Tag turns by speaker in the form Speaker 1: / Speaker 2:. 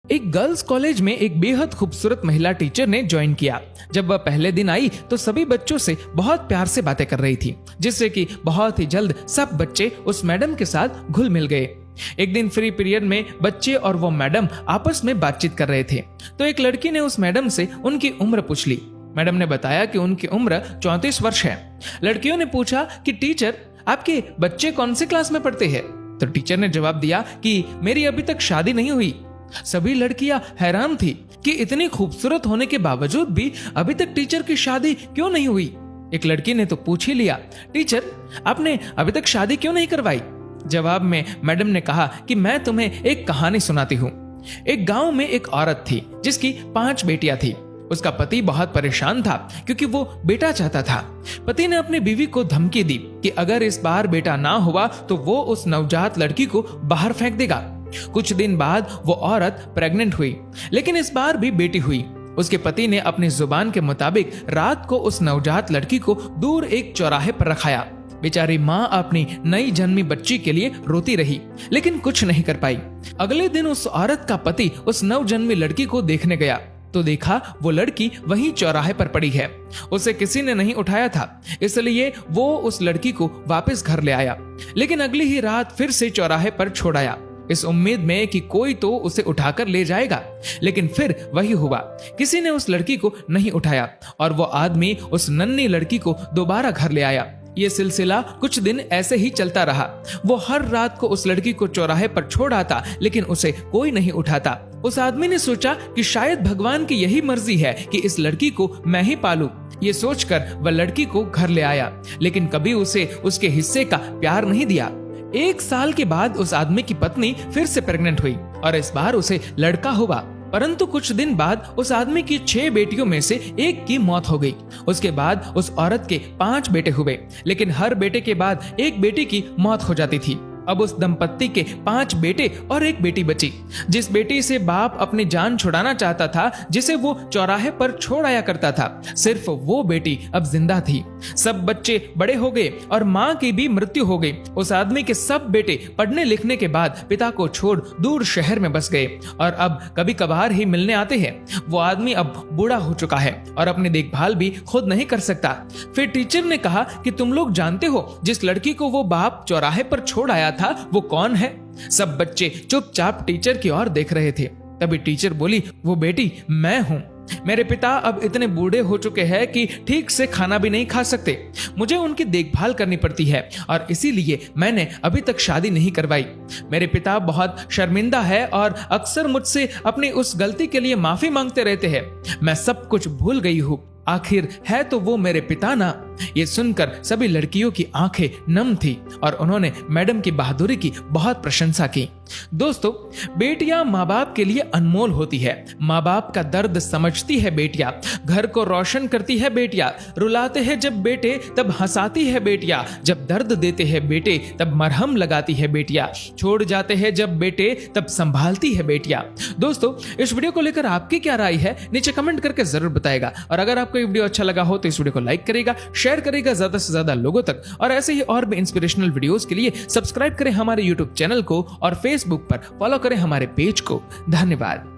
Speaker 1: एक girls college में एक बेहद खूबसूरत महिला टीचर ने ज्वाइन किया। जब वह पहले दिन आई तो सभी बच्चों से बहुत प्यार से बातें कर रही थी, जिससे कि बहुत ही जल्द सब बच्चे उस मैडम के साथ घुल मिल गए। एक दिन फ्री पीरियड में बच्चे और वो मैडम आपस में बातचीत कर रहे थे, तो एक लड़की ने उस मैडम से उनकी उम्र पूछ ली। मैडम ने बताया कि उनकी उम्र 34 वर्ष है। लड़कियों ने पूछा कि टीचर, आपके बच्चे कौन से क्लास में पढ़ते हैं? तो टीचर ने जवाब दिया कि मेरी अभी तक शादी नहीं हुई। सभी लड़कियां हैरान थी कि इतनी खूबसूरत होने के बावजूद भी अभी तक टीचर की शादी क्यों नहीं हुई। एक लड़की ने तो पूछ ही लिया, टीचर आपने अभी तक शादी क्यों नहीं करवाई? जवाब में मैडम ने कहा कि मैं तुम्हें एक कहानी सुनाती हूँ। एक गांव में एक औरत थी जिसकी 5 बेटियां थी। उसका पति बहुत परेशान था क्योंकि वो बेटा चाहता था। पति ने अपनी बीवी को धमकी दी कि अगर इस बार बेटा ना हुआ तो वो उस नवजात लड़की को बाहर फेंक देगा। कुछ दिन बाद वो औरत प्रेग्नेंट हुई, लेकिन इस बार भी बेटी हुई। उसके पति ने अपनी जुबान के मुताबिक रात को उस नवजात लड़की को दूर एक चौराहे पर रखाया। बेचारी माँ अपनी नई जन्मी बच्ची के लिए रोती रही, लेकिन कुछ नहीं कर पाई। अगले दिन उस औरत का पति उस नवजन्मी लड़की को देखने गया तो देखा वो लड़की वहीं चौराहे पर पड़ी है। उसे किसी ने नहीं उठाया था, इसलिए वो उस लड़की को वापस घर ले आया, लेकिन अगली ही रात फिर से चौराहे पर छोड़ आया, इस उम्मीद में कि कोई तो उसे उठाकर ले जाएगा। लेकिन फिर वही हुआ, किसी ने उस लड़की को नहीं उठाया और वो आदमी उस नन्ही लड़की को दोबारा घर ले आया। ये सिलसिला कुछ दिन ऐसे ही चलता रहा। वो हर रात को उस लड़की को चौराहे पर छोड़ आता, लेकिन उसे कोई नहीं उठाता। उस आदमी ने सोचा कि शायद भगवान की यही मर्जी है कि इस लड़की को मैं ही पालूं। ये सोचकर वह लड़की को घर ले आया, लेकिन कभी उसे उसके हिस्से का प्यार नहीं दिया। 1 साल के बाद उस आदमी की पत्नी फिर से प्रेग्नेंट हुई और इस बार उसे लड़का हुआ। परंतु कुछ दिन बाद उस आदमी की 6 बेटियों में से एक की मौत हो गई। उसके बाद उस औरत के 5 बेटे हुए, लेकिन हर बेटे के बाद एक बेटी की मौत हो जाती थी। अब उस दंपत्ति के 5 बेटे और एक बेटी बची। जिस बेटी से बाप अपनी जान छुड़ाना चाहता था, जिसे वो चौराहे पर छोड़ आया करता था, सिर्फ वो बेटी अब जिंदा थी। सब बच्चे बड़े हो गए और माँ की भी मृत्यु हो गई। उस आदमी के सब बेटे पढ़ने लिखने के बाद पिता को छोड़ दूर शहर में बस गए और अब कभी कभार ही मिलने आते हैं। वो आदमी अब बूढ़ा हो चुका है और अपनी देखभाल भी खुद नहीं कर सकता। फिर टीचर ने कहा कि तुम लोग जानते हो जिस लड़की को वो बाप चौराहे पर छोड़ आया था वो कौन है? सब बच्चे चुपचाप टीचर की ओर देख रहे थे। तभी टीचर बोली, वो बेटी मैं हूं। मेरे पिता अब इतने बूढ़े हो चुके हैं कि ठीक से खाना भी नहीं खा सकते। मुझे उनकी देखभाल करनी पड़ती है और इसीलिए मैंने अभी तक शादी नहीं करवाई। मेरे पिता बहुत शर्मिंदा है और अक्सर मुझसे अपनी उस गलती के लिए माफी मांगते रहते हैं। मैं सब कुछ भूल गई हूँ। आखिर है तो वो मेरे पिता ना। ये सुनकर सभी लड़कियों की आंखें नम थी और उन्होंने मैडम की बहादुरी की बहुत प्रशंसा की। दोस्तों, बेटियां माँ बाप के लिए अनमोल होती है। माँ बाप का दर्द समझती है बेटियां, घर को रोशन करती है बेटियां। रुलाते हैं जब बेटे तब हंसाती है बेटियां, जब दर्द देते हैं बेटे तब मरहम लगाती है बेटियां, छोड़ जाते हैं जब बेटे तब संभालती है बेटियां। दोस्तों, इस वीडियो को लेकर आपकी क्या राय है नीचे कमेंट करके जरूर बताएगा और अगर आपको ये वीडियो अच्छा लगा हो तो इस वीडियो को लाइक करेगा, शेयर करेगा ज्यादा से ज्यादा लोगों तक और ऐसे ही और भी इंस्पिरेशनल वीडियोस के लिए सब्सक्राइब करें हमारे यूट्यूब चैनल को और फेसबुक पर फॉलो करें हमारे पेज को। धन्यवाद।